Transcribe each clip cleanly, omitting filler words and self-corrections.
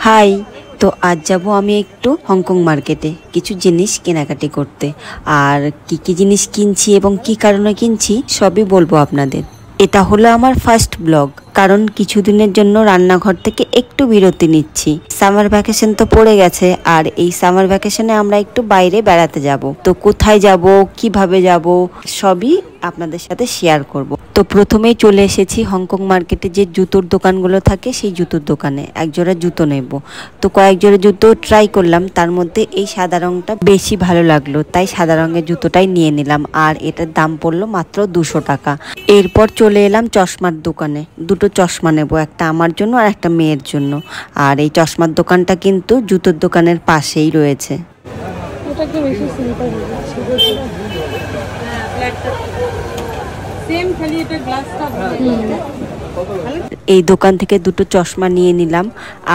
High. তো আজ যাব আমি একটু হংকং মার্কেটে কিছু জিনিস কেনাকাটি করতে। আর কি কি জিনিস কিনছি এবং কি কারণে কিনছি সবই বলবো আপনাদের। এটা হলো আমার ফার্স্ট ব্লগ, কারণ কিছুদিনের জন্য রান্নাঘর থেকে একটু বিরতি নিচ্ছি। সামার ভ্যাকেশন তো পড়ে গেছে, আর এই সামার ভ্যাকেশনে আমরা একটু বাইরে বেড়াতে যাব। তো কোথায় যাব, কিভাবে যাব, সবই আপনাদের সাথে শেয়ার করব। তো প্রথমেই চলে এসেছি হংকং মার্কেটে যে জুতোর দোকানগুলো থাকে সেই জুতোর দোকানে একজোড়া জুতো নেব। তো কয়েক জোড়া জুতো ট্রাই করলাম, তার মধ্যে এই সাদা রঙটা বেশি ভালো লাগলো, তাই সাদা রঙের জুতোটাই নিয়ে নিলাম। আর এটার দাম পড়লো মাত্র 200 টাকা। এরপর চলে এলাম চশমার দোকানে। দুটো চশমা নেব, একটা আমার জন্য আর একটা মেয়ের জন্য। আর এই চশমার দোকানটা কিন্তু জুতোর দোকানের পাশেই রয়েছে। এই দোকান থেকে দুটো চশমা নিয়ে নিলাম।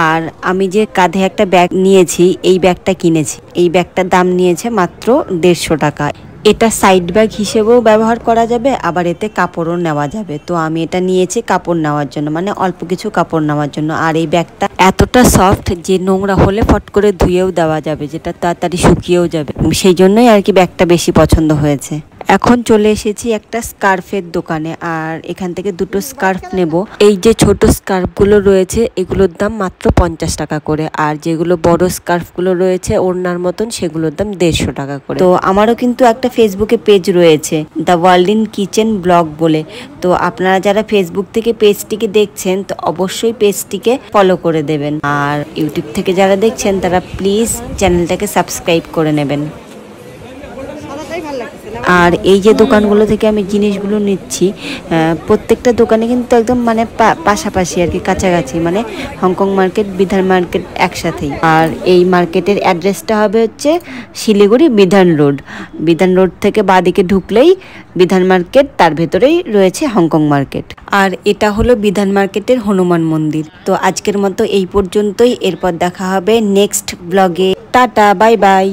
আর আমি যে কাঁধে একটা ব্যাগ নিয়েছি, এই ব্যাগটা কিনেছি। এই ব্যাগটার দাম নিয়েছে মাত্র 150 টাকা। এটা সাইড ব্যাগ হিসেবেও ব্যবহার করা যাবে, আবার এতে কাপড়ও নেওয়া যাবে। তো আমি এটা নিয়েছি কাপড় নেওয়ার জন্য, মানে অল্প কিছু কাপড় নেওয়ার জন্য। আর এই ব্যাগটা এতটা সফট যে নোংরা হলে ফট করে ধুয়েও দেওয়া যাবে, যেটা তাড়াতাড়ি শুকিয়েও যাবে। সেই জন্যই আর কি ব্যাগটা বেশি পছন্দ হয়েছে। এখন চলে এসেছি একটা স্কার্ফের দোকানে, আর এখান থেকে দুটো স্কার্ফ নেব। এই যে ছোট স্কার্ফগুলো রয়েছে এগুলোর দাম মাত্র 50 টাকা করে, আর যেগুলো বড় স্কার্ফগুলো রয়েছে ওড়নার মতন সেগুলোর দাম 150 টাকা করে। তো আমারও কিন্তু একটা ফেসবুকে পেজ রয়েছে, the world in kitchen blog বলে। তো আপনারা যারা ফেসবুক থেকে পেজটিকে দেখছেন তো অবশ্যই পেজটিকে ফলো করে দেবেন, আর ইউটিউব থেকে যারা দেখছেন তারা প্লিজ চ্যানেলটাকে সাবস্ক্রাইব করে নেবেন। আর এই যে দোকানগুলো থেকে আমি জিনিসগুলো নিচ্ছি, প্রত্যেকটা দোকানে কিন্তু একদম মানে পাশাপাশি আর কি, কাছাকাছি, মানে হংকং মার্কেট বিধান মার্কেট একসাথেই। আর এই মার্কেটের অ্যাড্রেসটা হবে হচ্ছে শিলিগুড়ি বিধান রোড। বিধান রোড থেকে বাঁদিকে ঢুকলেই বিধান মার্কেট, তার ভেতরেই রয়েছে হংকং মার্কেট। আর এটা হলো বিধান মার্কেটের হনুমান মন্দির। তো আজকের মতো এই পর্যন্তই, এরপর দেখা হবে নেক্সট ব্লগে। Tata, bye bye.